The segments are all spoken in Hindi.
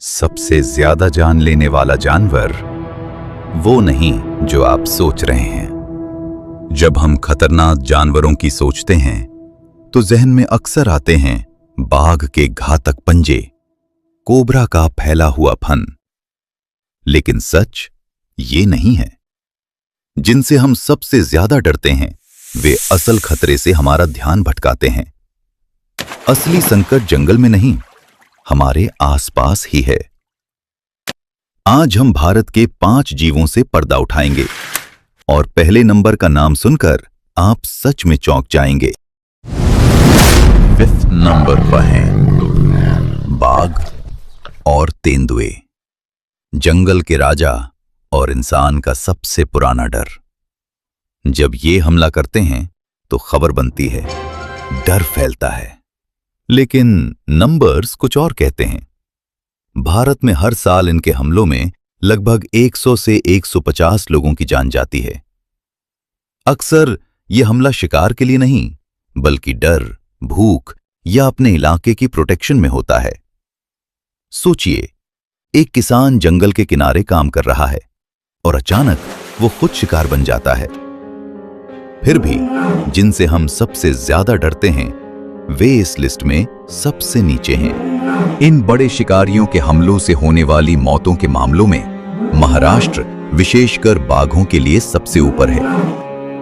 सबसे ज्यादा जान लेने वाला जानवर वो नहीं जो आप सोच रहे हैं। जब हम खतरनाक जानवरों की सोचते हैं तो जहन में अक्सर आते हैं बाघ के घातक पंजे, कोबरा का फैला हुआ फन। लेकिन सच ये नहीं है। जिनसे हम सबसे ज्यादा डरते हैं वे असल खतरे से हमारा ध्यान भटकाते हैं। असली संकट जंगल में नहीं, हमारे आसपास ही है। आज हम भारत के 5 जीवों से पर्दा उठाएंगे और पहले नंबर का नाम सुनकर आप सच में चौंक जाएंगे। 5th नंबर पर हैं बाघ और तेंदुए, जंगल के राजा और इंसान का सबसे पुराना डर। जब ये हमला करते हैं तो खबर बनती है, डर फैलता है। लेकिन नंबर्स कुछ और कहते हैं। भारत में हर साल इनके हमलों में लगभग 100 से 150 लोगों की जान जाती है। अक्सर यह हमला शिकार के लिए नहीं, बल्कि डर, भूख या अपने इलाके की प्रोटेक्शन में होता है। सोचिए, एक किसान जंगल के किनारे काम कर रहा है और अचानक वो खुद शिकार बन जाता है। फिर भी जिनसे हम सबसे ज्यादा डरते हैं वे इस लिस्ट में सबसे नीचे हैं। इन बड़े शिकारियों के हमलों से होने वाली मौतों के मामलों में महाराष्ट्र विशेषकर बाघों के लिए सबसे ऊपर है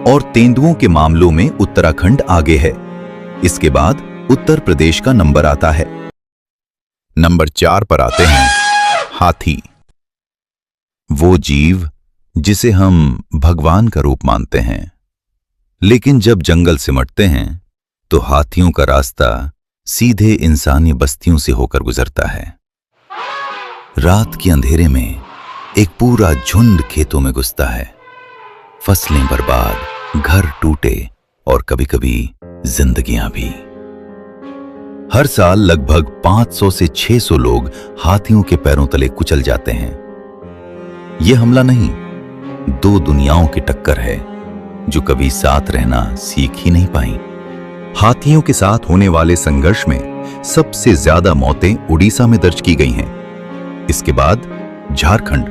और तेंदुओं के मामलों में उत्तराखंड आगे है। इसके बाद उत्तर प्रदेश का नंबर आता है। नंबर 4 पर आते हैं हाथी, वो जीव जिसे हम भगवान का रूप मानते हैं। लेकिन जब जंगल सिमटते हैं तो हाथियों का रास्ता सीधे इंसानी बस्तियों से होकर गुजरता है। रात के अंधेरे में एक पूरा झुंड खेतों में घुसता है। फसलें बर्बाद, घर टूटे और कभी-कभी जिंदगियां भी। हर साल लगभग 500 से 600 लोग हाथियों के पैरों तले कुचल जाते हैं। यह हमला नहीं, 2 दुनियाओं की टक्कर है जो कभी साथ रहना सीख ही नहीं पाई। हाथियों के साथ होने वाले संघर्ष में सबसे ज्यादा मौतें उड़ीसा में दर्ज की गई हैं। इसके बाद झारखंड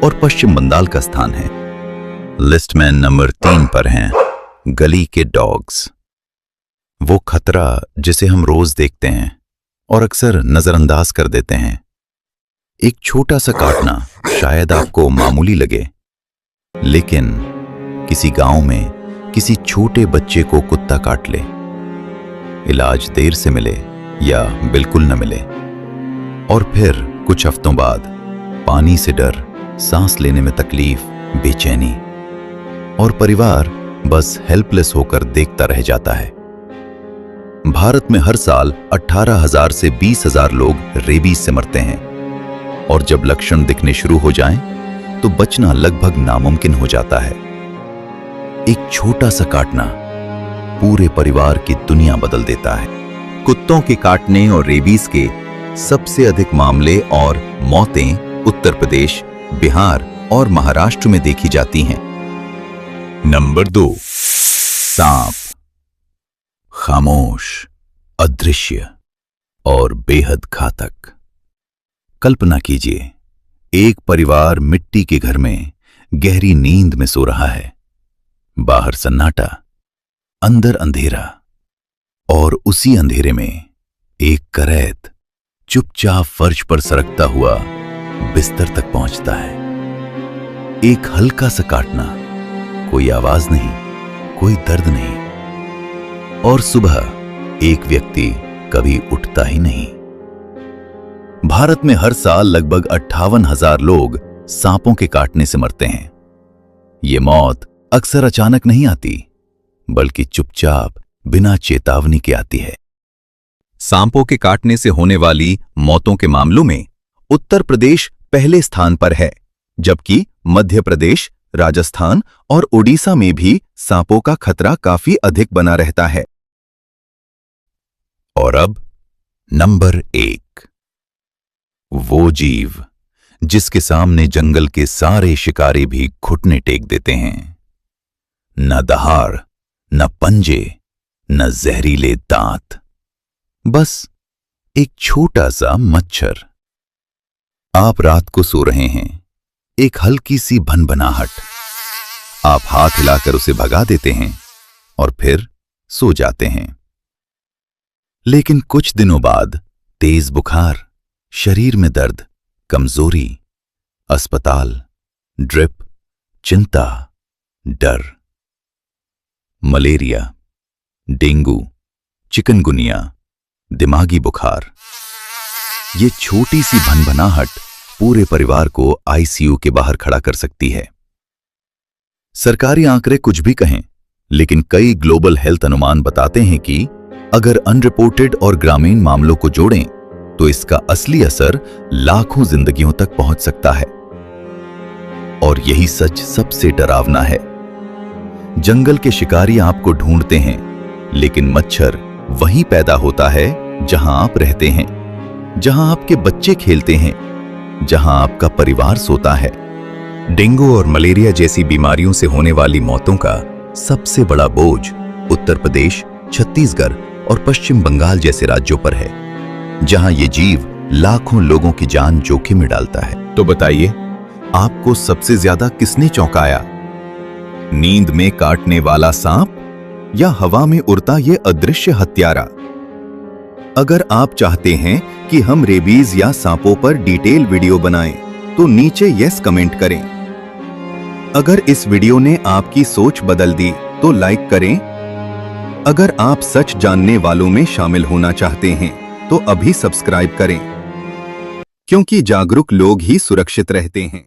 और पश्चिम बंगाल का स्थान है। लिस्ट में नंबर 3 पर हैं गली के डॉग्स, वो खतरा जिसे हम रोज देखते हैं और अक्सर नजरअंदाज कर देते हैं। एक छोटा सा काटना शायद आपको मामूली लगे, लेकिन किसी गांव में किसी छोटे बच्चे को कुत्ता काट ले, इलाज देर से मिले या बिल्कुल न मिले, और फिर कुछ हफ्तों बाद पानी से डर, सांस लेने में तकलीफ, बेचैनी, और परिवार बस हेल्पलेस होकर देखता रह जाता है। भारत में हर साल 18,000 से 20,000 लोग रेबीज से मरते हैं और जब लक्षण दिखने शुरू हो जाएं, तो बचना लगभग नामुमकिन हो जाता है। एक छोटा सा काटना पूरे परिवार की दुनिया बदल देता है। कुत्तों के काटने और रेबीज के सबसे अधिक मामले और मौतें उत्तर प्रदेश, बिहार और महाराष्ट्र में देखी जाती हैं। नंबर 2, सांप, खामोश, अदृश्य और बेहद घातक। कल्पना कीजिए, एक परिवार मिट्टी के घर में गहरी नींद में सो रहा है। बाहर सन्नाटा, अंदर अंधेरा, और उसी अंधेरे में एक करैत चुपचाप फर्श पर सरकता हुआ बिस्तर तक पहुंचता है। एक हल्का सा काटना, कोई आवाज नहीं, कोई दर्द नहीं, और सुबह एक व्यक्ति कभी उठता ही नहीं। भारत में हर साल लगभग 58,000 लोग सांपों के काटने से मरते हैं। ये मौत अक्सर अचानक नहीं आती, बल्कि चुपचाप बिना चेतावनी के आती है। सांपों के काटने से होने वाली मौतों के मामलों में उत्तर प्रदेश पहले स्थान पर है, जबकि मध्य प्रदेश, राजस्थान और ओडिशा में भी सांपों का खतरा काफी अधिक बना रहता है। और अब नंबर 1, वो जीव जिसके सामने जंगल के सारे शिकारी भी घुटने टेक देते हैं। न दहाड़, न पंजे, न जहरीले दांत, बस एक छोटा सा मच्छर। आप रात को सो रहे हैं, एक हल्की सी भनभनाहट, आप हाथ हिलाकर उसे भगा देते हैं और फिर सो जाते हैं। लेकिन कुछ दिनों बाद तेज बुखार, शरीर में दर्द, कमजोरी, अस्पताल, ड्रिप, चिंता, डर। मलेरिया, डेंगू, चिकनगुनिया, दिमागी बुखार, ये छोटी सी भनभनाहट पूरे परिवार को आईसीयू के बाहर खड़ा कर सकती है। सरकारी आंकड़े कुछ भी कहें, लेकिन कई ग्लोबल हेल्थ अनुमान बताते हैं कि अगर अनरिपोर्टेड और ग्रामीण मामलों को जोड़ें तो इसका असली असर लाखों जिंदगियों तक पहुंच सकता है। और यही सच सबसे डरावना है। जंगल के शिकारी आपको ढूंढते हैं, लेकिन मच्छर वहीं पैदा होता है जहां आप रहते हैं, जहां आपके बच्चे खेलते हैं, जहां आपका परिवार सोता है। डेंगू और मलेरिया जैसी बीमारियों से होने वाली मौतों का सबसे बड़ा बोझ उत्तर प्रदेश, छत्तीसगढ़ और पश्चिम बंगाल जैसे राज्यों पर है, जहां ये जीव लाखों लोगों की जान जोखिम में डालता है। तो बताइए, आपको सबसे ज्यादा किसने चौंकाया? नींद में काटने वाला सांप या हवा में उड़ता ये अदृश्य हत्यारा? अगर आप चाहते हैं कि हम रेबीज या सांपों पर डिटेल वीडियो बनाएं, तो नीचे यस कमेंट करें। अगर इस वीडियो ने आपकी सोच बदल दी तो लाइक करें। अगर आप सच जानने वालों में शामिल होना चाहते हैं तो अभी सब्सक्राइब करें, क्योंकि जागरूक लोग ही सुरक्षित रहते हैं।